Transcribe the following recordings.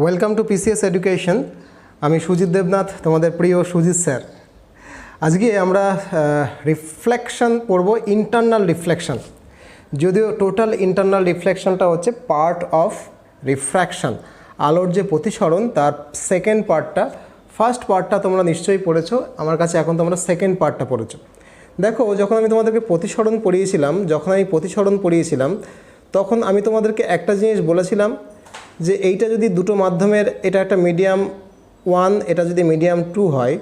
Welcome to PCS education. আমি সুজিত দেবনাথ, তোমাদের প্রিয় সুজিত স্যার। আজকে আমরা রিফ্লেকশন পড়ব, ইন্টারনাল রিফ্লেকশন। যদিও টোটাল ইন্টারনাল রিফ্লেকশনটা হচ্ছে পার্ট অফ রিফ্র্যাকশন, আলোর যে প্রতিসরণ তার সেকেন্ড পার্টটা। ফার্স্ট পার্টটা তোমরা নিশ্চয়ই পড়েছো, আমার কাছে এখন তোমরা সেকেন্ড পার্টটা পড়েছো। দেখো, যখন আমি তোমাদেরকে প্রতিসরণ পড়িয়েছিলাম তখন আমি তোমাদেরকে একটা জিনিস বলেছিলাম যে এইটা যদি দুটো মাধ্যমের, এটা একটা মিডিয়াম 1, এটা যদি মিডিয়াম 2 হয়,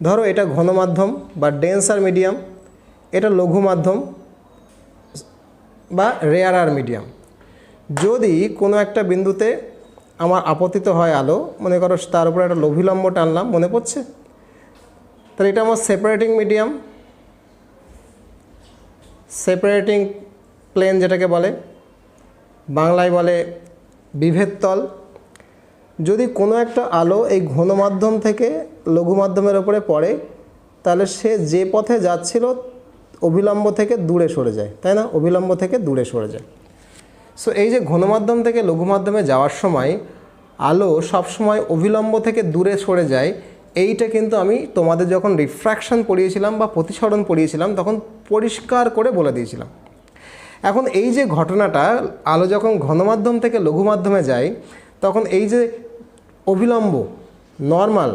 ধরো এটা ঘন মাধ্যম বা ডেন্সার মিডিয়াম, এটা লঘু মাধ্যম বা রেয়ারার মিডিয়াম। যদি কোনো একটা বিন্দুতে আমার আপতিত হয় আলো, মনে করো তার উপরে একটা লঘিলম্ব টানলাম, মনে পড়ছে? তাহলে এটা আমার সেপারেটিং মিডিয়াম, সেপারেটিং প্লেন যেটাকে বলে, বাংলায় বলে বিভেদ তল। যদি কোনো একটা আলো এই ঘন মাধ্যম থেকে লঘু মাধ্যমের ওপরে পড়ে, তাহলে সে যে পথে যাচ্ছিল অভিলম্ব থেকে দূরে সরে যায়, তাই না? অভিলম্ব থেকে দূরে সরে যায়। সো এই যে ঘন মাধ্যম থেকে লঘু মাধ্যমে যাওয়ার সময় আলো সবসময় অভিলম্ব থেকে দূরে সরে যায়, এইটা কিন্তু আমি তোমাদের যখন রিফ্র্যাকশন পড়িয়েছিলাম বা প্রতিসরণ পড়িয়েছিলাম তখন পরিষ্কার করে বলে দিয়েছিলাম। এখন এই যে ঘটনাটা, আলো যখন ঘনমাধ্যম থেকে লঘু মাধ্যমে যায় তখন এই যে অভিলম্ব, নর্মাল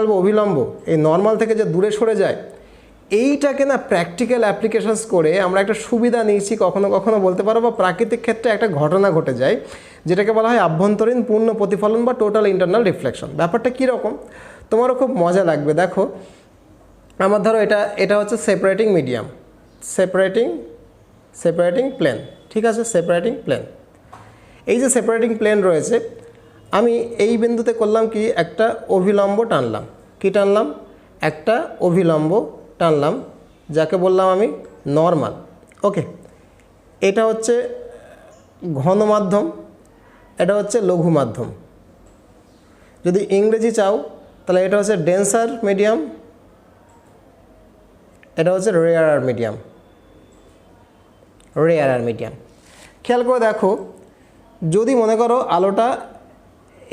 বা অভিলম্ব, এই নর্মাল থেকে যে দূরে সরে যায়, এইটাকে না প্র্যাকটিক্যাল অ্যাপ্লিকেশনস করে আমরা একটা সুবিধা নিয়েছি, কখনো কখনো বলতে পারো, বা প্রাকৃতিক ক্ষেত্রে একটা ঘটনা ঘটে যায় যেটাকে বলা হয় আভ্যন্তরীণ পূর্ণ প্রতিফলন বা টোটাল ইন্টারনাল রিফ্লেকশন। ব্যাপারটা কীরকম তোমারও খুব মজা লাগবে। দেখো, আমার ধরো এটা হচ্ছে সেপারেটিং মিডিয়াম, সেপারেটিং প্লেন, ঠিক আছে? সেপারেটিং প্লেন, এই যে সেপারেটিং প্লেন রয়েছে, আমি এই বিন্দুতে করলাম কি, একটা অভিলম্ব টানলাম। কি টানলাম? একটা অভিলম্ব টানলাম, যাকে বললাম আমি নর্মাল। ওকে, এটা হচ্ছে ঘন মাধ্যম, এটা হচ্ছে লঘু মাধ্যম। যদি ইংরেজি চাও তাহলে এটা হচ্ছে ডেন্সার মিডিয়াম, এটা হচ্ছে রেয়ারার মিডিয়াম। খেয়াল করে দেখো, যদি মনে করো আলোটা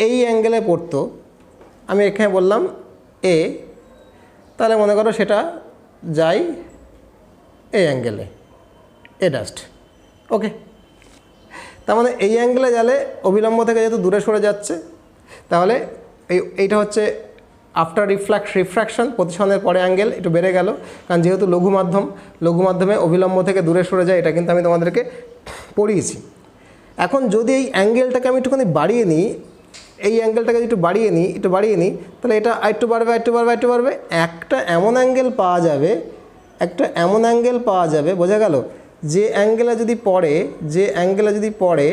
এই অ্যাঙ্গেলে পড়তো, আমি এখানে বললাম এ, তাহলে মনে করো সেটা যায় এই অ্যাঙ্গেলে, এ ডাস্ট। ওকে, তার মানে এই অ্যাঙ্গেলে গেলে অভিলম্ব থেকে যেহেতু দূরে সরে যাচ্ছে, তাহলে এইটা হচ্ছে আফটার রিফ্র্যাকশন, প্রতিসরণের পরে অ্যাঙ্গেল একটু বেড়ে গেল, কারণ যেহেতু লঘু মাধ্যমে অভিলম্ব থেকে দূরে সরে যায়, এটা কিন্তু আমি তোমাদেরকে পড়িয়েছি। এখন যদি এই অ্যাঙ্গেলটাকে আমি একটুখানি বাড়িয়ে নিই, এই অ্যাঙ্গেলটাকে একটু বাড়িয়ে নিই, তাহলে এটা একটু বাড়বে, একটা এমন অ্যাঙ্গেল পাওয়া যাবে, বোঝা গেল? যে অ্যাঙ্গেলে যদি পড়ে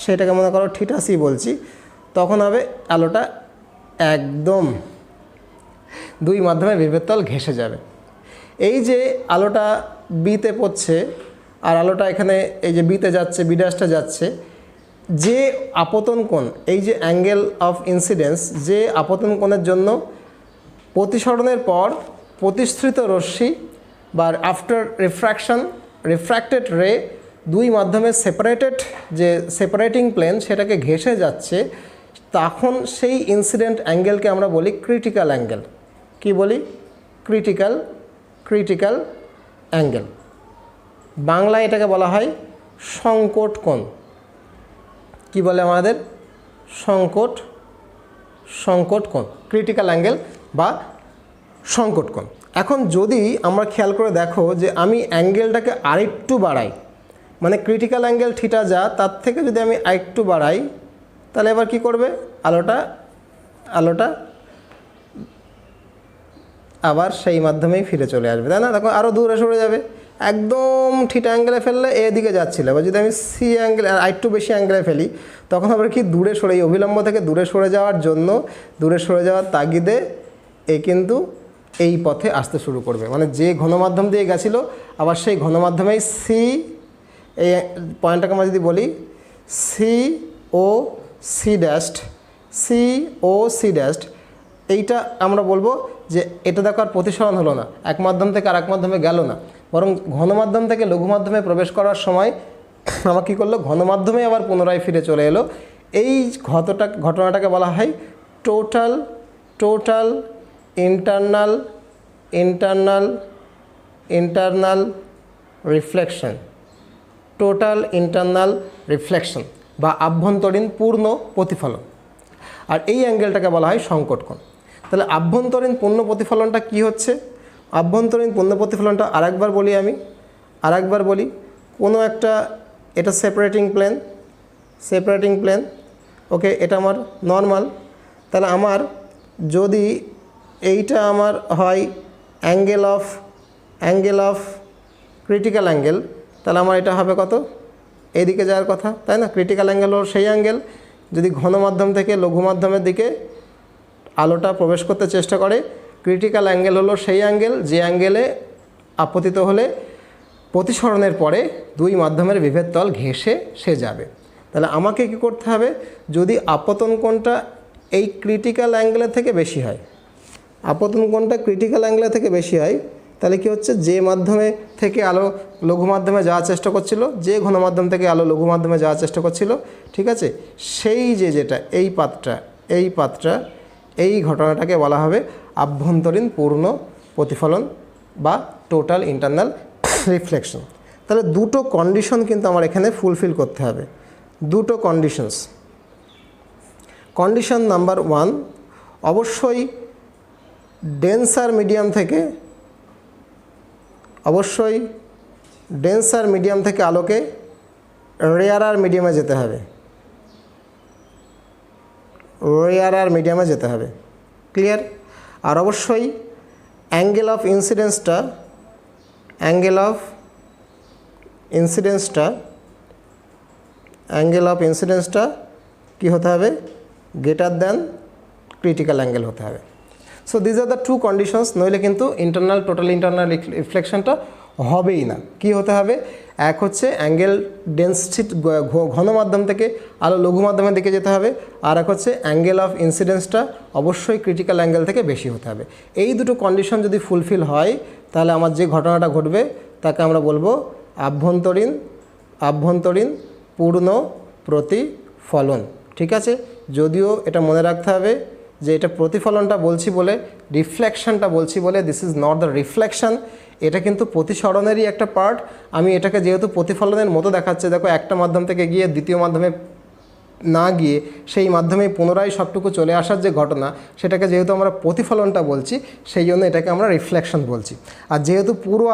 সেটাকে মনে করো থিটা সি বলছি, তখন হবে আলোটা একদম দুই মাধ্যমে বিভেদ তল ঘেঁষে যাবে। এই যে আলোটা বিতে পড়ছে আর আলোটা এখানে এই যে বিতে যাচ্ছে, বি ড্যাশটা যাচ্ছে, যে আপতন কোণ, এই যে অ্যাঙ্গেল অফ ইনসিডেন্স, যে আপতন কোণের জন্য প্রতিসরণের পর প্রতিসৃত রশ্মি বা আফটার রিফ্র্যাক্টেড রে দুই মাধ্যমে যে সেপারেটিং প্লেন সেটাকে ঘেঁষে যাচ্ছে, তখন সেই ইনসিডেন্ট অ্যাঙ্গেলকে আমরা বলি ক্রিটিক্যাল অ্যাঙ্গেল। কি বলি? Critical angle. বাংলায় এটাকে বলা হয় সংকট কোণ। কি বলে আমাদের? সংকট কোণ, ক্রিটিক্যাল অ্যাঙ্গেল বা সংকট কোণ। এখন যদি আমরা খেয়াল করে দেখো যে আমি অ্যাঙ্গেলটাকে আরেকটু বাড়াই, মানে ক্রিটিক্যাল অ্যাঙ্গেল থিটা যা, তার থেকে যদি আমি আরেকটু বাড়াই, তাহলে এবার কি করবে? আলোটা আবার সেই মাধ্যমেই ফিরে চলে আসবে, তাই না? দেখো আরও দূরে সরে যাবে, একদম থিটা অ্যাঙ্গেলে ফেললে এদিকে যাচ্ছিল। এবার যদি আমি সি অ্যাঙ্গেল আর আরেকটু বেশি অ্যাঙ্গেলে ফেলি, তখন আবার কি দূরে সরে, এই অভিলম্ব থেকে দূরে সরে যাওয়ার তাগিদে কিন্তু এই পথে আসতে শুরু করবে। মানে যে ঘনমাধ্যম দিয়ে গেছিলো, আবার সেই ঘনমাধ্যমেই সি, এই পয়েন্টটাকে আমরা যদি বলি ও সি ড্যাস্ট, এইটা আমরা বলবো যে এটা দেখো আর প্রতিসরণ হলো না, এক মাধ্যম থেকে আর এক মাধ্যমে গেল না, বরং ঘন মাধ্যম থেকে লঘু মাধ্যমে প্রবেশ করার সময় আমার কী করলো, ঘনমাধ্যমে আবার পুনরায় ফিরে চলে এলো। এই ঘটনাটাকে বলা হয় total internal reflection, total internal reflection বা আভ্যন্তরীণ পূর্ণ প্রতিফলন। আর এই অ্যাঙ্গেলটাকে বলা হয় সংকট কোণ। তাহলে আভ্যন্তরীণ পূর্ণ প্রতিফলনটা কি হচ্ছে? আভ্যন্তরীণ পূর্ণ প্রতিফলনটা আরেকবার বলি, কোনো একটা, এটা সেপারেটিং প্লেন, ওকে, এটা আমার নর্মাল। তাহলে আমার যদি এইটা আমার হয় অ্যাঙ্গেল অফ ক্রিটিক্যাল অ্যাঙ্গেল, তাহলে আমার এটা হবে কত? এইদিকে যাওয়ার কথা, তাই না? ক্রিটিক্যাল অ্যাঙ্গেল হলো সেই অ্যাঙ্গেল যদি ঘন মাধ্যম থেকে লঘু মাধ্যমের দিকে আলোটা প্রবেশ করতে চেষ্টা করে। ক্রিটিক্যাল অ্যাঙ্গেল হলো সেই অ্যাঙ্গেল যে অ্যাঙ্গেলে আপতিত হলে প্রতিসরণের পরে দুই মাধ্যমের বিভেদ তল ঘেঁষে সে যাবে। তাহলে আমাকে কী করতে হবে, যদি আপতন কোণটা এই ক্রিটিক্যাল অ্যাঙ্গেলের থেকে বেশি হয়, আপতন কোণটা ক্রিটিক্যাল অ্যাঙ্গেলের থেকে বেশি হয়, তাহলে কী হচ্ছে, যে মাধ্যমে থেকে আলো লঘু মাধ্যমে যাওয়ার চেষ্টা করছিল, যে ঘন মাধ্যম থেকে আলো লঘু মাধ্যমে যাওয়ার চেষ্টা করছিল, ঠিক আছে, সেই যেটা এই পাতটা এই ঘটনাটাকে বলা হবে আভ্যন্তরীণ পূর্ণ প্রতিফলন বা টোটাল ইন্টারনাল রিফ্লেকশন। তাহলে দুটো কন্ডিশন কিন্তু আমার এখানে ফুলফিল করতে হবে, দুটো কন্ডিশনস। কন্ডিশন নাম্বার 1, অবশ্যই ডেন্সার মিডিয়াম থেকে আলোকে রেয়ারার মিডিয়ামে যেতে হবে, ক্লিয়ার? আর অবশ্যই অ্যাঙ্গেল অফ ইনসিডেন্সটা কী হতে হবে, গ্রেটার দ্যান ক্রিটিক্যাল অ্যাঙ্গেল হতে হবে। So these are the two conditions, নইলে কিন্তু টোটাল ইন্টারনাল রিফ্লেকশনটা হবেই না। কি হতে হবে, এক হচ্ছে অ্যাঙ্গেল ডেন্সিটি ঘন মাধ্যম থেকে আলো লঘু মাধ্যমের দিকে যেতে হবে, আর এক হচ্ছে অ্যাঙ্গেল অফ ইনসিডেন্সটা অবশ্যই ক্রিটিক্যাল অ্যাঙ্গেল থেকে বেশি হতে হবে। এই দুটো কন্ডিশন যদি ফুলফিল হয়, তাহলে আমার যে ঘটনাটা ঘটবে তাকে আমরা বলবো আভ্যন্তরীণ পূর্ণ প্রতিফলন, ঠিক আছে? যদিও এটা মনে রাখতে হবে যে এটা প্রতিফলনটা বলছি বলে, রিফ্লেকশনটা বলছি বলে, this is not the reflection, এটা কিন্তু প্রতিসরণেরই একটা পার্ট। আমি এটাকে যেহেতু প্রতিফলনের মতো দেখাচ্ছে, দেখো একটা মাধ্যম থেকে গিয়ে দ্বিতীয় মাধ্যমে না গিয়ে সেই মাধ্যমে পুনরায় সবটুকু চলে আসার যে ঘটনা, সেটাকে যেহেতু আমরা প্রতিফলনটা বলছি, সেই জন্য এটাকে আমরা রিফ্লেকশন বলছি। আর যেহেতু পুরো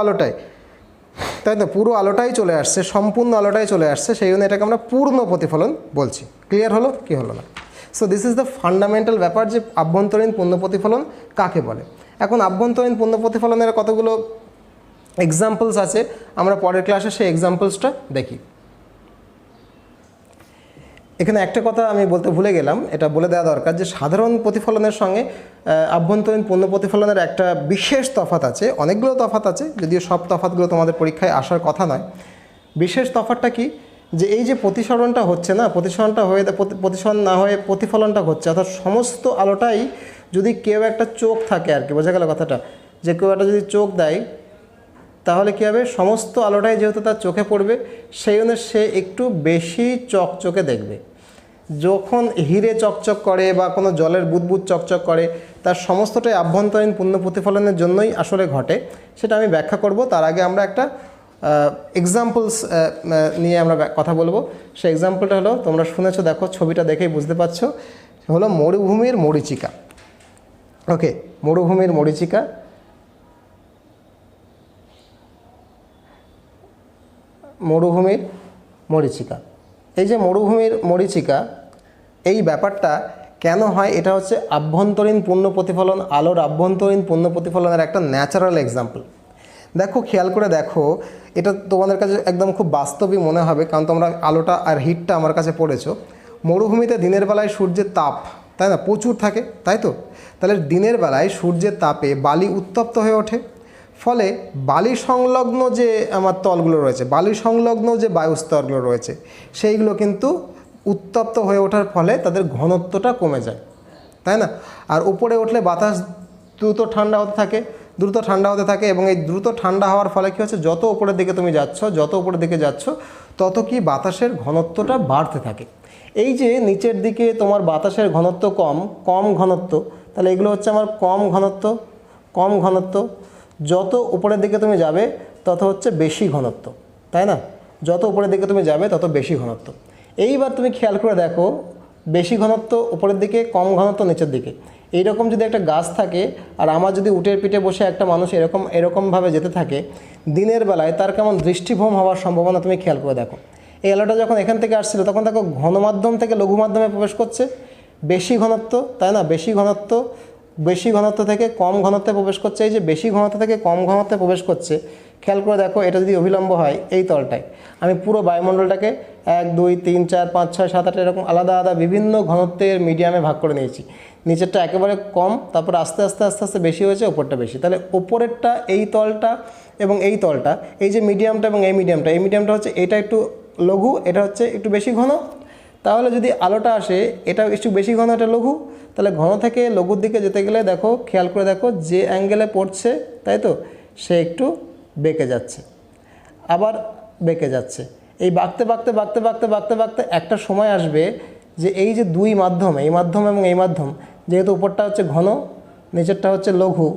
আলোটাই চলে আসছে, সম্পূর্ণ আলোটাই চলে আসছে, সেই জন্য এটাকে আমরা পূর্ণ প্রতিফলন বলছি। ক্লিয়ার হলো কি হলো না? So this is the fundamental ব্যাপার যে আভ্যন্তরীণ পূর্ণ প্রতিফলন কাকে বলে। এখন আভ্যন্তরীণ পূর্ণ প্রতিফলনের কতগুলো এক্সাম্পলস আছে, আমরা পরের ক্লাসে সেই এক্সাম্পলসটা দেখি। এখানে একটা কথা আমি বলতে ভুলে গেলাম, এটা বলে দেওয়া দরকার যে সাধারণ প্রতিফলনের সঙ্গে আভ্যন্তরীণ পূর্ণ প্রতিফলনের একটা বিশেষ তফাৎ আছে, অনেকগুলো তফাৎ আছে, যদিও সব তফাৎগুলো তোমাদের পরীক্ষায় আসার কথা নয়। বিশেষ তফাৎটা কি, যে এই যে প্রতিসরণটা হচ্ছে না, প্রতিসরণ না হয়ে প্রতিফলনটা হচ্ছে, অর্থাৎ সমস্ত আলোটাই যদি কেউ একটা চোখ থাকে আর কি, বোঝা গেল কথাটা, যে কেউ একটা যদি চোখ দেয় তাহলে কী হবে, সমস্ত আলোটাই যেহেতু তার চোখে পড়বে, সেই জন্য সে একটু বেশি চকচকে দেখবে। যখন হিরে চকচক করে বা কোনো জলের বুদবুদ চকচক করে, তার সমস্তটাই আভ্যন্তরীণ পূর্ণ প্রতিফলনের জন্যই আসলে ঘটে। সেটা আমি ব্যাখ্যা করব, তার আগে আমরা একটা এক্সাম্পলস নিয়ে আমরা কথা বলবো। সেই এক্সাম্পলটা হলো, তোমরা শুনেছো, দেখো ছবিটা দেখেই বুঝতে পারছো, হলো মরুভূমির মরীচিকা। ওকে, মরুভূমির মরীচিকা। এই যে মরুভূমির মরীচিকা, এই ব্যাপারটা কেন হয়, এটা হচ্ছে আভ্যন্তরীণ পূর্ণ প্রতিফলন, আলোর আভ্যন্তরীণ পূর্ণ প্রতিফলনের একটা ন্যাচারাল এক্সাম্পল। দেখো, খেয়াল করে দেখো, এটা তোমাদের কাছে একদম খুব বাস্তবিক মনে হবে, কারণ তোমরা আলোটা আর হিটটা আমার কাছে পড়েছো। মরুভূমিতে দিনের বেলায় সূর্যের তাপ, তাই না, প্রচুর থাকে, তাই তো? তাহলে দিনের বেলায় সূর্যের তাপে বালি উত্তপ্ত হয়ে ওঠে, ফলে বালি সংলগ্ন যে আমার তলগুলো রয়েছে, বালি সংলগ্ন যে বায়ুস্তরগুলো রয়েছে, সেইগুলো কিন্তু উত্তপ্ত হয়ে ওঠার ফলে তাদের ঘনত্বটা কমে যায়, তাই না? আর উপরে উঠলে বাতাস দ্রুত ঠান্ডা হতে থাকে, দ্রুত ঠান্ডা হতে থাকে এবং এই দ্রুত ঠান্ডা হওয়ার ফলে কী হচ্ছে, যত উপরের দিকে তুমি যাচ্ছ, যত উপরের দিকে যাচ্ছ, তত কি বাতাসের ঘনত্বটা বাড়তে থাকে। এই যে নিচের দিকে তোমার বাতাসের ঘনত্ব কম ঘনত্ব, তাহলে এগুলো হচ্ছে আমার কম ঘনত্ব। যত উপরের দিকে তুমি যাবে তত হচ্ছে বেশি ঘনত্ব, তাই না? যত উপরের দিকে তুমি যাবে তত বেশি ঘনত্ব। এইবার তুমি খেয়াল করে দেখো, বেশি ঘনত্ব উপরের দিকে, কম ঘনত্ব নিচের দিকে। এইরকম যদি একটা গাছ থাকে আর আমার যদি উটের পিঠে বসে একটা মানুষ এরকমভাবে যেতে থাকে, দিনের বেলায় তার কেমন দৃষ্টিভ্রম হওয়ার সম্ভাবনা তুমি খেয়াল করে দেখো। এই আলোটা যখন এখান থেকে আসছিল তখন দেখো ঘন মাধ্যম থেকে লঘু মাধ্যমে প্রবেশ করছে, বেশি ঘনত্ব, তাই না? বেশি ঘনত্ব থেকে কম ঘনত্বে প্রবেশ করছে। এই যে বেশি ঘনত্ব থেকে কম ঘনত্বে প্রবেশ করছে, খেয়াল করে দেখো, এটা যদি অভিলম্ব হয় এই তলটায়, আমি পুরো বায়ুমণ্ডলটাকে 1 2 3 4 5 6 7 8 এরকম আলাদা আলাদা বিভিন্ন ঘনত্বের মিডিয়ামে ভাগ করে নিয়েছি। নিচেরটা একেবারে কম, তারপর আস্তে আস্তে বেশি হয়েছে, ওপরটা বেশি। তাহলে ওপরেরটা এই তলটা এবং এই তলটা, এই যে মিডিয়ামটা এবং এই মিডিয়ামটা হচ্ছে, এটা একটু লঘু, এটা হচ্ছে একটু বেশি ঘন। তাহলে যদি আলোটা আসে, এটা একটু বেশি ঘন, এটা লঘু, তাহলে ঘন থেকে লঘুর দিকে যেতে গেলে দেখো, খেয়াল করে দেখো, যে অ্যাঙ্গেলে পড়ছে, তাই তো, সে একটু বেঁকে যাচ্ছে, আবার বেঁকে যাচ্ছে। এই বাঁকতে একটা সময় আসবে যে এই যে দুই মাধ্যম, এই মাধ্যম এবং এই মাধ্যম, যেহেতু উপরটা হচ্ছে ঘন, নিচেরটা হচ্ছে লঘু,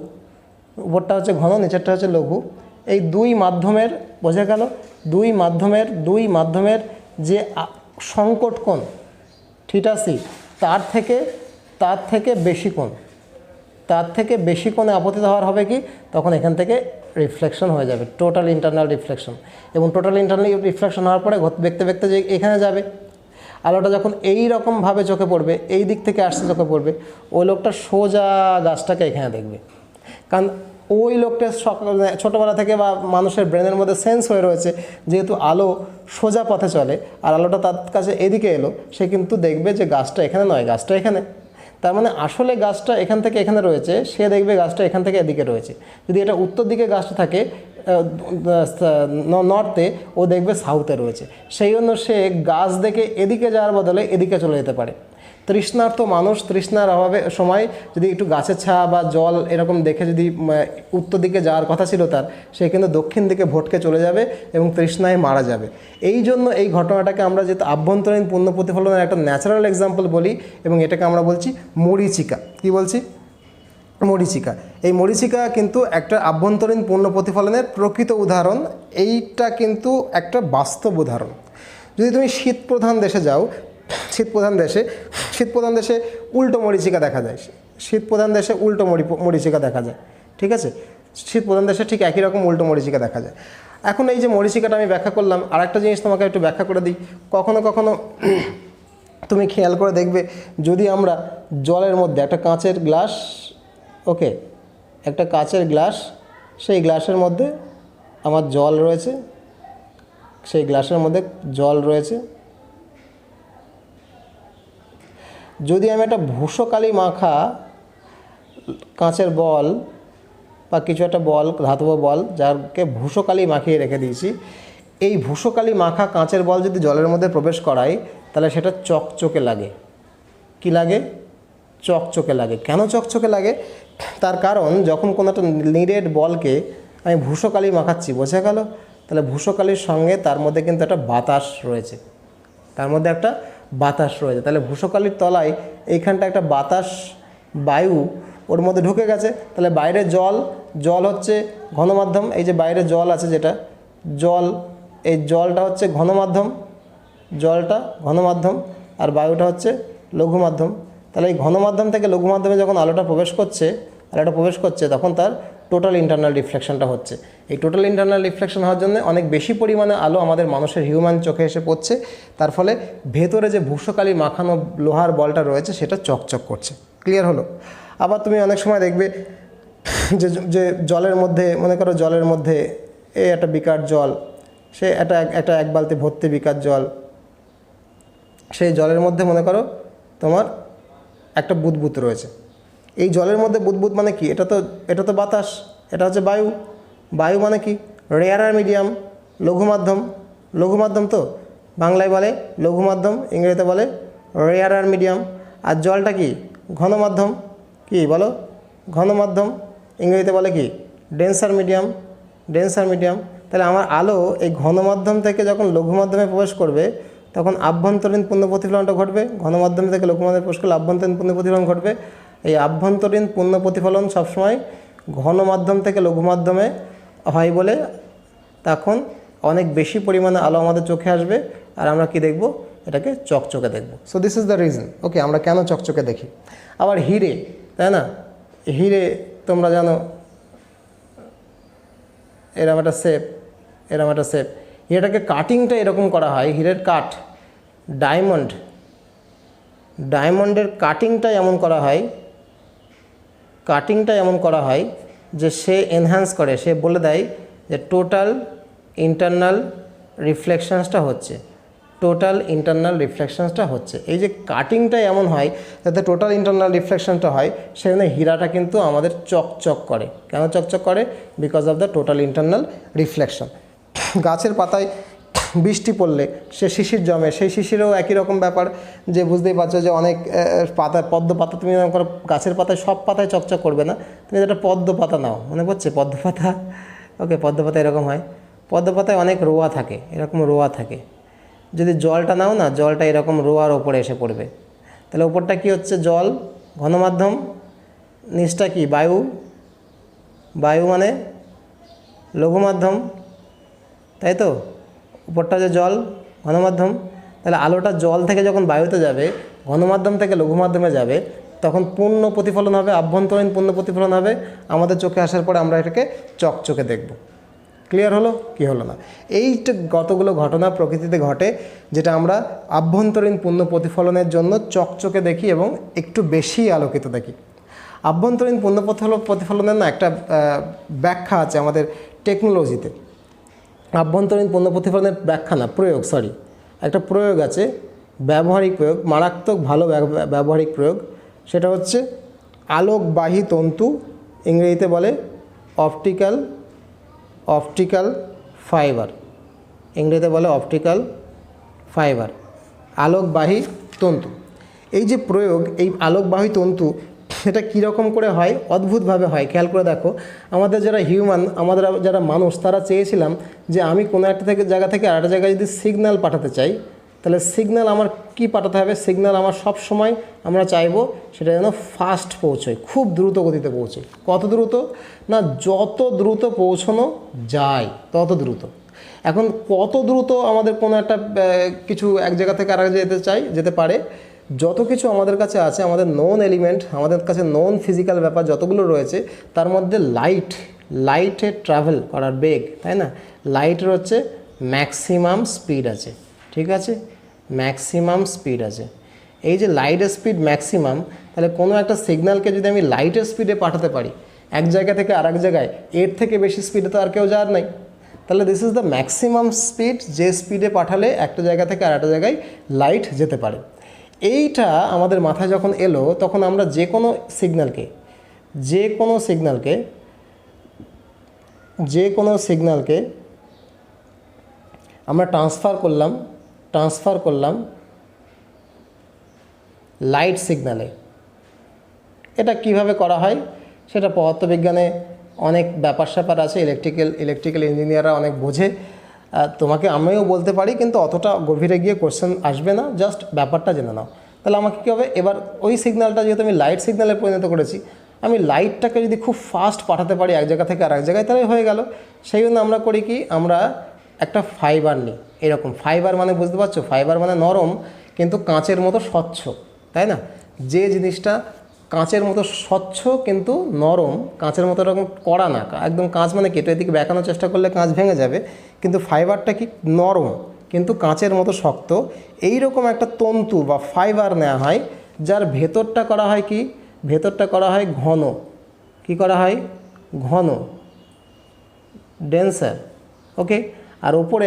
উপরটা হচ্ছে ঘন, নিচেরটা হচ্ছে লঘু, এই দুই মাধ্যমের, বোঝা গেল, দুই মাধ্যমের যে সংকট কোণ θc, তার থেকে বেশি কোণে আপতিত হওয়ার হবে কি, তখন এখান থেকে রিফ্লেকশন হয়ে যাবে, টোটাল ইন্টারনাল রিফ্লেকশন। এবং টোটাল ইন্টারনাল রিফ্লেকশন হওয়ার পরে দেখতে যে এখানে যাবে, আলোটা যখন এই রকমভাবে চোখে পড়বে, এই দিক থেকে আসতে চোখে পড়বে, ওই লোকটা সোজা গাছটাকে এখানে দেখবে। কারণ ওই লোকটা ছোটোবেলা থেকে বা মানুষের ব্রেনের মধ্যে সেন্স হয়ে রয়েছে, যেহেতু আলো সোজা পথে চলে আর আলোটা তার কাছে এদিকে এলো, সে কিন্তু দেখবে যে গাছটা এখানে নয়, গাছটা এখানে। তার মানে আসলে গাছটা এখান থেকে এখানে রয়েছে, সে দেখবে গাছটা এখান থেকে এদিকে রয়েছে। যদি এটা উত্তর দিকে গাছটা থাকে, নর্থে, ও দেখবে সাউথে রয়েছে। সেই জন্য সে গাছ দেখে এদিকে যাওয়ার বদলে এদিকে চলে যেতে পারে। তৃষ্ণার্ত মানুষ তৃষ্ণার অভাবে সময় যদি একটু গাছের ছায়া বা জল এরকম দেখে যদি উত্তর দিকে যাওয়ার কথা ছিল তার, সে কিন্তু দক্ষিণ দিকে ভটকে চলে যাবে এবং তৃষ্ণায় মারা যাবে। এই জন্য এই ঘটনাটাকে আমরা যেহেতু আভ্যন্তরীণ পূর্ণ প্রতিফলনের একটা ন্যাচারাল এক্সাম্পল বলি, এবং এটাকে আমরা বলছি মরীচিকা। কি বলছি? মরীচিকা। এই মরীচিকা কিন্তু একটা আভ্যন্তরীণ পূর্ণ প্রতিফলনের প্রকৃত উদাহরণ। এইটা কিন্তু একটা বাস্তব উদাহরণ। যদি তুমি শীতপ্রধান দেশে যাও, শীতপ্রধান দেশে উল্টো মরীচিকা দেখা যায়, মরীচিকা দেখা যায়, ঠিক আছে? শীতপ্রধান দেশে ঠিক একই রকম উল্টো মরীচিকা দেখা যায়। এখন এই যে মরীচিকাটা আমি ব্যাখ্যা করলাম, আরেকটা জিনিস তোমাকে একটু ব্যাখ্যা করে দিই। কখনো তুমি খেয়াল করে দেখবে, যদি আমরা জলের মধ্যে একটা কাঁচের গ্লাস, একটা কাঁচের গ্লাস, সেই গ্লাসের মধ্যে আমার জল রয়েছে, যদি আমি একটা ভূষকালি মাখা কাঁচের বল বা কিছু একটা বল, ধাতব বল, যাকে ভূষকালি মাখিয়ে রেখে দিয়েছি, এই ভূষকালি মাখা কাঁচের বল যদি জলের মধ্যে প্রবেশ করাই, তাহলে সেটা চকচকে লাগে। কি লাগে? চকচকে লাগে। কেন চকচকে লাগে? তার কারণ, যখন কোনো একটা নিরেট বলকে আমি ভূষকালি মাখাচ্ছি, বোঝা গেল? তাহলে ভূষকালির সঙ্গে তার মধ্যে কিন্তু একটা বাতাস রয়েছে, তাহলে ভূষকালির তলায় এইখানটা একটা বাতাস, বায়ু ওর মধ্যে ঢুকে গেছে। তাহলে বাইরে জল হচ্ছে ঘনমাধ্যম, এই যে বাইরে জল আছে, যেটা জল, এই জলটা হচ্ছে ঘনমাধ্যম, আর বায়ুটা হচ্ছে লঘু মাধ্যম। তাহলে এই ঘনমাধ্যম থেকে লঘু মাধ্যমে যখন আলোটা প্রবেশ করছে, তখন তার টোটাল ইন্টারনাল রিফ্লেকশনটা হচ্ছে। এই টোটাল ইন্টারনাল রিফ্লেকশন হওয়ার জন্য অনেক বেশি পরিমাণে আলো আমাদের মানুষের হিউম্যান চোখে এসে পড়ছে, তার ফলে ভেতরে যে ভূষকালি মাখানো লোহার বলটা রয়েছে সেটা চকচক করছে। ক্লিয়ার হলো? আবার তুমি অনেক সময় দেখবে যে জলের মধ্যে, মনে করো জলের মধ্যে এই একটা বিকার জল, সে একটা এক বালতি ভর্তি বিকার জল, সেই জলের মধ্যে মনে করো তোমার একটা বুদবুদ রয়েছে। এই জলের মধ্যে বুদবুদ মানে কি? এটা তো বাতাস, এটা হচ্ছে বায়ু মানে কি? রেয়ারার মিডিয়াম, লঘু মাধ্যম তো বাংলায় বলে লঘু মাধ্যম, ইংরেজিতে বলে রেয়ারার মিডিয়াম। আর জলটা কি? ঘনমাধ্যম। কি বলো? ঘনমাধ্যম, ইংরেজিতে বলে কি? ডেন্সার মিডিয়াম, ডেন্সার মিডিয়াম। তাহলে আমার আলো এই ঘন মাধ্যম থেকে যখন লঘু মাধ্যমে প্রবেশ করবে তখন আভ্যন্তরীণ পূর্ণ প্রতিফলনটা ঘটবে। ঘন মাধ্যম থেকে লঘু মাধ্যমে প্রবেশ করলে আভ্যন্তরীণ পূর্ণ প্রতিফলন ঘটবে। এই আভ্যন্তরীণ পূর্ণ প্রতিফলন সবসময় ঘন মাধ্যম থেকে লঘু মাধ্যমে হয় বলে তখন অনেক বেশি পরিমাণে আলো আমাদের চোখে আসবে আর আমরা কি দেখব, এটাকে চকচকে দেখব। So this is the reason, okay, আমরা কেন চকচকে দেখি। আবার হিরে, তাই না, হিরে তোমরা জানো এরকম একটা শেপ, এরকম একটা শেপ। হিরেটাকে কাটিংটা এরকম করা হয়, হিরের কাট, ডায়মন্ড, ডায়মন্ডের কাটিংটা এমন করা হয়, কাটিংটা এমন করা হয় যে সে এনহ্যান্স করে, সে বলে দেয় যে টোটাল ইন্টারনাল রিফ্লেকশনসটা হচ্ছে, টোটাল ইন্টারনাল রিফ্লেকশনসটা হচ্ছে। এই যে কাটিংটা এমন হয় যাতে টোটাল ইন্টারনাল রিফ্লেকশনটা হয়, সেখানে হীরাটা কিন্তু আমাদের চকচক করে। কেন চকচক করে? Because of the total internal reflection. গাছের পাতায় বৃষ্টি পড়লে সে শিশির জমে, সেই শিশিরেও একই রকম ব্যাপার, যে বুঝতেই পারছো যে অনেক পাতা, পদ্ম পাতা তুমি মনে করো গাছের পাতায় সব পাতায় চকচক করবে না, তুমি যেটা পদ্ম পাতা নাও, মনে পড়ছে পদ্ম পাতা, ওকে, পদ্ম পাতা এরকম হয়। পদ্ম পাতায় অনেক রোয়া থাকে, এরকম রোয়া থাকে। যদি জলটা নাও না, জলটা এরকম রোয়ার ওপরে এসে পড়বে, তাহলে ওপরটা কি হচ্ছে? জল, ঘনমাধ্যম, নিচটা কি? বায়ু, বায়ু মানে লঘু মাধ্যম, তাই তো? উপরটা যে জল, ঘনমাধ্যম। তাহলে আলোটা জল থেকে যখন বায়ুতে যাবে, ঘনমাধ্যম থেকে লঘু মাধ্যমে যাবে, তখন পূর্ণ প্রতিফলন হবে, আভ্যন্তরীণ পূর্ণ প্রতিফলন হবে। আমাদের চোখে আসার পরে আমরা এটাকে চকচকে দেখব। ক্লিয়ার হলো কি হলো না? এইটা কতগুলো ঘটনা প্রকৃতিতে ঘটে যেটা আমরা আভ্যন্তরীণ পূর্ণ প্রতিফলনের জন্য চকচকে দেখি এবং একটু বেশি আলোকিত দেখি। আভ্যন্তরীণ পূর্ণ প্রতিফলনের না একটা ব্যাখ্যা আছে আমাদের টেকনোলজিতে। আভ্যন্তরীণ পূর্ণ প্রতিফলনের ব্যাখ্যা না, প্রয়োগ, সরি, একটা প্রয়োগ আছে, ব্যবহারিক প্রয়োগ, মারাত্মক ভালো ব্যবহারিক প্রয়োগ। সেটা হচ্ছে আলোকবাহী তন্তু, ইংরেজিতে বলে অপটিক্যাল ফাইবার, ইংরেজিতে বলে অপটিক্যাল ফাইবার, আলোকবাহী তন্তু। এই যে প্রয়োগ, এই আলোকবাহী তন্তু, এটা কীরকম করে হয়? অদ্ভুতভাবে হয়। খেয়াল করে দেখো, আমাদের যারা হিউম্যান, আমাদের যারা মানুষ, তারা চেয়েছিলাম যে আমি কোনো একটা জায়গা থেকে আরেকটা জায়গায় যদি সিগন্যাল পাঠাতে চাই, তাহলে সিগন্যাল আমার কি পাঠাতে হবে? সিগন্যাল আমার সব সময় আমরা চাইবো সেটা যেন ফাস্ট পৌঁছয়, খুব দ্রুত গতিতে পৌঁছয়। কত দ্রুত না? যত দ্রুত পৌঁছানো যায় তত দ্রুত। এখন কত দ্রুত আমাদের কোনো একটা কিছু এক জায়গা থেকে আরেক জায়গায় যেতে পারে, যত কিছু আমাদের কাছে আছে, আমাদের নোন এলিমেন্ট, আমাদের কাছে নোন ফিজিক্যাল ব্যাপার যতগুলো রয়েছে, তার মধ্যে লাইটের ট্রাভেল করার বেগ, তাই না? লাইটের হচ্ছে ম্যাক্সিমাম স্পিড আছে, ঠিক আছে, ম্যাক্সিমাম স্পিড আছে। এই যে লাইটের স্পিড ম্যাক্সিমাম, তাহলে কোনো একটা সিগন্যালকে যদি আমি লাইটের স্পিডে পাঠাতে পারি এক জায়গা থেকে আরেক জায়গায়, এর থেকে বেশি স্পিডে তো আর কেউ যাওয়ার নাই। তাহলে this is the maximum speed, যে স্পিডে পাঠালে একটা জায়গা থেকে আরেকটা জায়গায় লাইট যেতে পারে। এইটা আমাদের মাথায় যখন এলো, তখন আমরা যে কোনো সিগন্যালকে আমরা ট্রান্সফার করলাম লাইট সিগন্যালে। এটা কিভাবে করা হয় সেটা পদার্থবিজ্ঞানে অনেক ব্যাপার স্যাপার আছে, ইলেকট্রিক্যাল ইঞ্জিনিয়াররা অনেক বোঝে। তোমাকে আমিও বলতে পারি, কিন্তু অতটা গভীরে গিয়ে কোশ্চেন আসবে না, জাস্ট ব্যাপারটা জেনে নাও। তাহলে আমাকে কী হবে? এবার ওই সিগন্যালটা যেহেতু আমি লাইট সিগন্যালে পরিণত করেছি, আমি লাইটটাকে যদি খুব ফাস্ট পাঠাতে পারি এক জায়গা থেকে আরেক জায়গায়, তাহলে হয়ে গেল। সেই জন্য আমরা করি কি, আমরা একটা ফাইবার নিই। এরকম ফাইবার মানে বুঝতে পারছো? ফাইবার মানে নরম কিন্তু কাঁচের মতো স্বচ্ছ, তাই না? যে জিনিসটা কাঁচের মতো স্বচ্ছ কিন্তু নরম, কাঁচের মতো এরকম কড়া না, একদম কাঁচ মানে কেটে এদিকে বেঁকানোর চেষ্টা করলে কাঁচ ভেঙে যাবে, কিন্তু ফাইবারটা কি নরম কিন্তু কাঁচের মতো শক্ত। এই রকম একটা তন্তু বা ফাইবার নেওয়া হয়, যার ভেতরটা করা হয় কি, ভেতরটা করা হয় ঘন। কি করা হয়? ঘন, ডেন্সার, ওকে। আর উপরে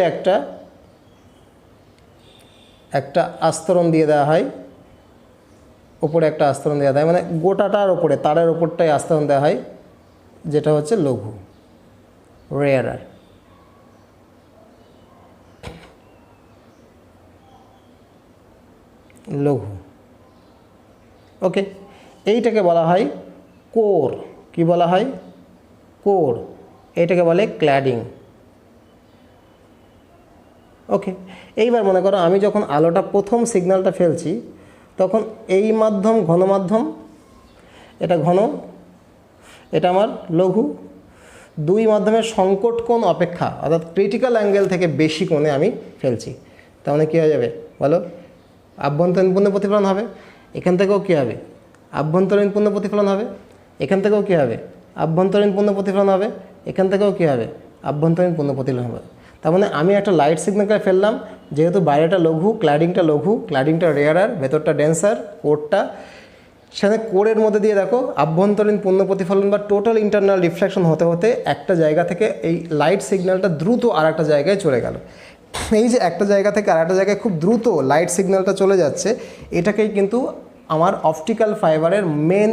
একটা আস্তরণ দিয়ে দেওয়া হয়, উপরে একটা আস্তরণ দেওয়া হয়, মানে গোটাটার ওপরে, তারের ওপরটাই আস্তরণ দেওয়া হয়, যেটা হচ্ছে লঘু, রেয়ারার। লঘু, ওকে। এইটাকে বলা হয় কোর। কি বলা হয়? কোর। এটাকে বলে ক্ল্যাডিং। ওকে, এইবার মনে করো আমি যখন আলোটা প্রথম সিগন্যালটা ফেলছি তখন এই মাধ্যম ঘন মাধ্যম, এটা ঘন, এটা আমার লঘু, দুই মাধ্যমের সংকট কোণ অপেক্ষা অর্থাৎ ক্রিটিক্যাল অ্যাঙ্গেল থেকে বেশি কোণে আমি ফেলছি। তার মানে কী হয়ে যাবে বলো? আভ্যন্তরীণ পূর্ণ প্রতিফলন হবে। এখান থেকেও কী হবে? আভ্যন্তরীণ পূর্ণ প্রতিফলন হবে। এখান থেকেও কী হবে? আভ্যন্তরীণ পূর্ণ প্রতিফলন হবে। এখান থেকেও কী হবে? আভ্যন্তরীণ পূর্ণ প্রতিফলন হবে। তার মানে আমি একটা লাইট সিগন্যালকে ফেললাম, যেহেতু বাইরেটা লঘু, ক্ল্যাডিংটা রেয়ারার, ভেতরটা ডেন্সার, কোরটা, সেখানে কোরের মধ্যে দিয়ে দেখো আভ্যন্তরীণ পূর্ণ প্রতিফলন বা টোটাল ইন্টারনাল রিফ্লেকশন হতে হতে একটা জায়গা থেকে এই লাইট সিগন্যালটা দ্রুত আর একটা জায়গায় চলে গেল। এই যে একটা জায়গা থেকে আর একটা জায়গায় খুব দ্রুত লাইট সিগন্যালটা চলে যাচ্ছে, এটাকেই কিন্তু আমার অপটিক্যাল ফাইবারের মেন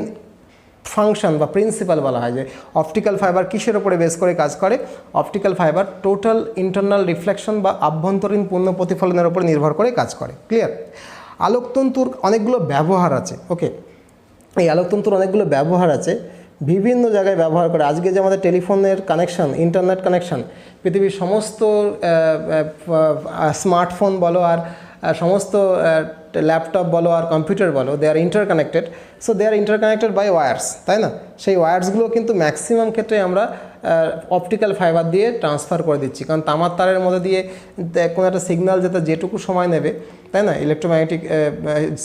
ফাংশন বা প্রিন্সিপাল বলা হয়। যে অপটিক্যাল ফাইবার কিসের ওপরে বেস করে কাজ করে? Optical fibre total internal reflection বা আভ্যন্তরীণ পূর্ণ প্রতিফলনের উপর নির্ভর করে কাজ করে। ক্লিয়ার? আলোকতন্তুর অনেকগুলো ব্যবহার আছে। ওকে, এই আলোকতন্তুর অনেকগুলো ব্যবহার আছে, বিভিন্ন জায়গায় ব্যবহার করে। আজকে যে আমাদের টেলিফোনের কানেকশান, ইন্টারনেট কানেকশান, পৃথিবীর সমস্ত স্মার্টফোন বলো আর সমস্ত ল্যাপটপ বলো আর কম্পিউটার বলো, they are interconnected. So they are interconnected by wires, তাই না? সেই ওয়্যার্সগুলো কিন্তু ম্যাক্সিমাম ক্ষেত্রে আমরা অপটিক্যাল ফাইবার দিয়ে ট্রান্সফার করে দিচ্ছি, কারণ তামার তারের মধ্যে দিয়ে কোনো একটা সিগন্যাল যেতে যেটুকু সময় নেবে, তাই না, ইলেকট্রোম্যাগনেটিক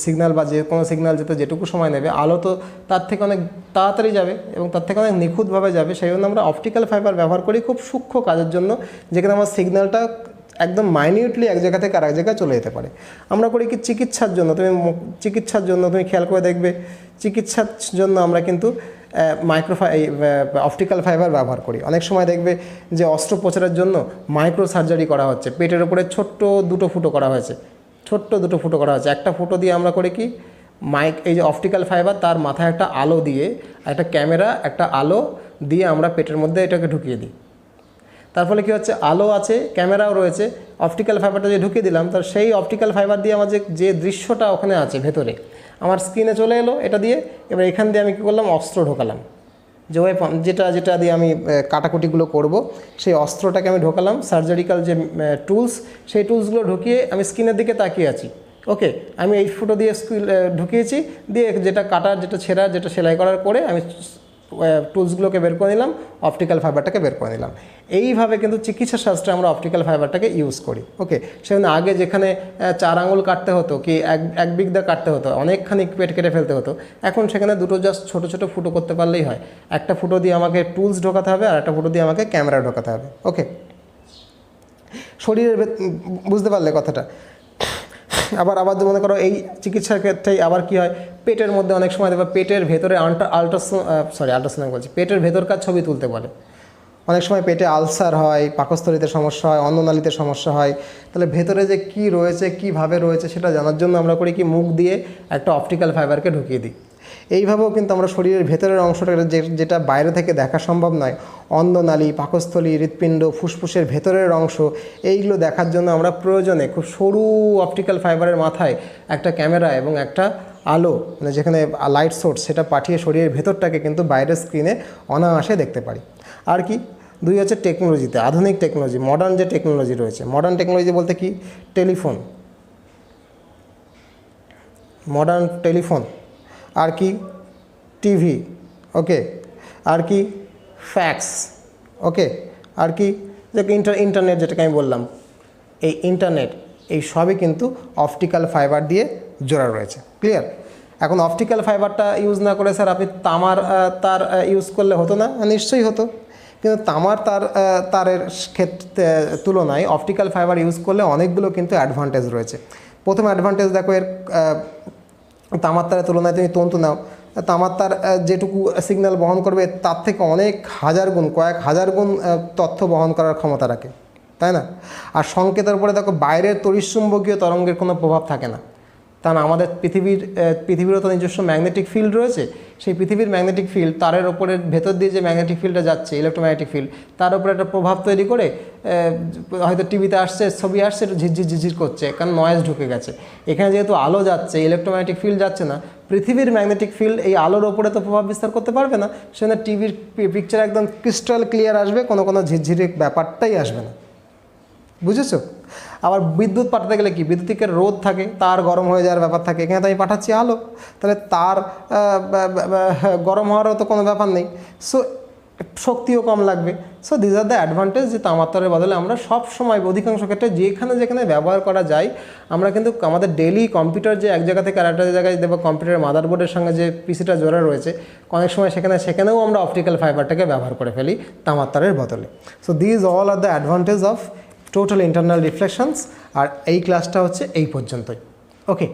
সিগন্যাল বা যে কোনো সিগন্যাল যেতে যেটুকু সময় নেবে, আলো তো তার থেকে অনেক তাড়াতাড়ি যাবে এবং তার থেকে অনেক নিখুঁতভাবে যাবে। সেই জন্য আমরা অপটিক্যাল ফাইবার ব্যবহার করি খুব সূক্ষ্ম কাজের জন্য, যেখানে আমার সিগন্যালটা একদম মাইনিউটলি এক জায়গা থেকে আরেক জায়গায় চলে যেতে পারে। আমরা করি কি চিকিৎসার জন্য, তুমি খেয়াল করে দেখবে, চিকিৎসার জন্য আমরা কিন্তু অপটিক্যাল ফাইবার ব্যবহার করি। অনেক সময় দেখবে যে অস্ত্রোপচারের জন্য মাইক্রো সার্জারি করা হচ্ছে, পেটের উপরে ছোট্ট দুটো ফুটো করা হয়েছে, একটা ফুটো দিয়ে আমরা করি কি এই যে অপটিক্যাল ফাইবার, তার মাথায় একটা আলো দিয়ে, একটা ক্যামেরা, একটা আলো দিয়ে আমরা পেটের মধ্যে এটাকে ঢুকিয়ে দিই। তার ফলে কী হচ্ছে? আলো আছে, ক্যামেরাও রয়েছে, অপটিক্যাল ফাইবারটা যে ঢুকিয়ে দিলাম, তার সেই অপটিক্যাল ফাইবার দিয়ে আমার যে দৃশ্যটা ওখানে আছে ভেতরে, আমার স্ক্রিনে চলে এলো এটা দিয়ে। এবার এখান দিয়ে আমি কী করলাম? অস্ত্র ঢোকালাম, যে যেটা দিয়ে আমি কাটাকুটিগুলো করব, সেই অস্ত্রটাকে আমি ঢোকালাম। সার্জারিক্যাল যে টুলস, সেই টুলসগুলো ঢুকিয়ে আমি স্ক্রিনের দিকে তাকিয়ে আছি। ওকে, আমি এই ফুটো দিয়ে ঢুকিয়েছি, দিয়ে যেটা কাটার, যেটা ছেঁড়ার, যেটা সেলাই করার করে আমি টুলসগুলোকে বের করে নিলাম, অপটিক্যাল ফাইবারটাকে বের করে নিলাম। এইভাবে কিন্তু চিকিৎসা শাস্ত্রে আমরা অপটিক্যাল ফাইবারটাকে ইউজ করি। ওকে, সেখানে আগে যেখানে 4 আঙুল কাটতে হতো কি এক বিঘা কাটতে হতো, অনেকখানি পেট কেটে ফেলতে হতো, এখন সেখানে দুটো জাস্ট ছোটো ছোটো ফুটো করতে পারলেই হয়। একটা ফুটো দিয়ে আমাকে টুলস ঢোকাতে হবে আর একটা ফুটো দিয়ে আমাকে ক্যামেরা ঢোকাতে হবে। ওকে, শরীরের বুঝতে পারলে কথাটা? আবার মনে করো এই চিকিৎসার ক্ষেত্রেই আবার কী হয়, পেটের মধ্যে অনেক সময় দেখবে পেটের ভেতরে আল্ট্রাসাউন্ড বলছি, পেটের ভেতরকার ছবি তুলতে বলে। অনেক সময় পেটে আলসার হয়, পাকস্থলীতে সমস্যা হয়, অন্ননালীতে সমস্যা হয়, তাহলে ভেতরে যে কী রয়েছে, কীভাবে রয়েছে সেটা জানার জন্য আমরা করি কি, মুখ দিয়ে একটা অপটিক্যাল ফাইবারকে ঢুকিয়ে দিই। এইভাবেও কিন্তু আমরা শরীরের ভেতরের অংশটা যেটা বাইরে থেকে দেখা সম্ভব নয়, অন্ননালী, পাকস্থলী, হৃৎপিণ্ড, ফুসফুসের ভেতরের অংশ, এইগুলো দেখার জন্য আমরা প্রয়োজনে খুব সরু অপটিক্যাল ফাইবারের মাথায় একটা ক্যামেরা এবং একটা আলো, মানে যেখানে লাইট সোর্স, সেটা পাঠিয়ে শরীরের ভেতরটাকে কিন্তু বাইরের স্ক্রিনে অনায়াসে দেখতে পারি। আর কি, দুই হচ্ছে টেকনোলজিতে, আধুনিক টেকনোলজি, মডার্ন যে টেকনোলজি রয়েছে। মডার্ন টেকনোলজি বলতে কি, মডার্ন টেলিফোন, আর কি টিভি, ওকে, আর কি ফ্যাক্স, ওকে, আর কি যে ইন্টারনেট, যেটাকে আমি বললাম, এই ইন্টারনেট, এই সবই কিন্তু অপটিক্যাল ফাইবার দিয়ে জোড়া রয়েছে। ক্লিয়ার? এখন অপটিক্যাল ফাইবারটা ইউজ না করে স্যার আপনি তার ইউজ করলে হতো না? নিশ্চয়ই হতো, কিন্তু তারের ক্ষেত্রে তুলনায় অপটিক্যাল ফাইবার ইউজ করলে অনেকগুলো কিন্তু অ্যাডভান্টেজ রয়েছে। প্রথম অ্যাডভান্টেজ দেখো, এর তামার তারের তুলনায় তুমি তন্তু নাও, তামার তার যেটুকু সিগন্যাল বহন করবে তার থেকে অনেক হাজার গুণ, কয়েক হাজার গুণ তথ্য বহন করার ক্ষমতা রাখে, তাই না? আর সংকেতের উপরে দেখো বাইরের তড়িৎচুম্বকীয় তরঙ্গের কোনো প্রভাব থাকে না, কারণ আমাদের পৃথিবীরও তো নিজস্ব ম্যাগনেটিক ফিল্ড রয়েছে। সেই পৃথিবীর ম্যাগনেটিক ফিল্ড তারের ওপরের ভেতর দিয়ে যে ম্যাগনেটিক ফিল্ডটা যাচ্ছে, ইলেকট্রোম্যাগনেটিক ফিল্ড, তার উপরে একটা প্রভাব তৈরি করে হয়তো টিভিতে আসছে, ছবি আসছে, একটু ঝিরঝির করছে, কারণ নয়েজ ঢুকে গেছে। এখানে যেহেতু আলো যাচ্ছে, ইলেকট্রোম্যাগনেটিক ফিল্ড যাচ্ছে না, পৃথিবীর ম্যাগনেটিক ফিল্ড এই আলোর ওপরে তো প্রভাব বিস্তার করতে পারবে না, সেখানে টিভির পিকচার একদম ক্রিস্টাল ক্লিয়ার আসবে, কোনো ঝিরঝিরে ব্যাপারটাই আসবে না। বুঝেছো? আবার বিদ্যুৎ পাঠাতে গেলে কি, বিদ্যুতিকের রোদ থাকে, তার গরম হয়ে যাওয়ার ব্যাপার থাকে। এখানে তো আমি পাঠাচ্ছি আলো, তাহলে তার গরম হওয়ারও তো কোনো ব্যাপার নেই, সো শক্তিও কম লাগবে। So this R the advantage, যে তামাত্রার বদলে আমরা সব সময় অধিকাংশ ক্ষেত্রে যেখানে ব্যবহার করা যায়, আমরা কিন্তু আমাদের ডেইলি কম্পিউটার যে এক জায়গা থেকে আরেকটা জায়গায় দেবো, কম্পিউটারের মাদারবোর্ডের সঙ্গে যে পিসিটা জোড়া রয়েছে, অনেক সময় সেখানেও আমরা অপটিক্যাল ফাইবারটাকে ব্যবহার করে ফেলি তামাত্রার বদলে। So these all are the advantage of total internal reflections. আর এই ক্লাসটা হচ্ছে এই পর্যন্তই। ওকে।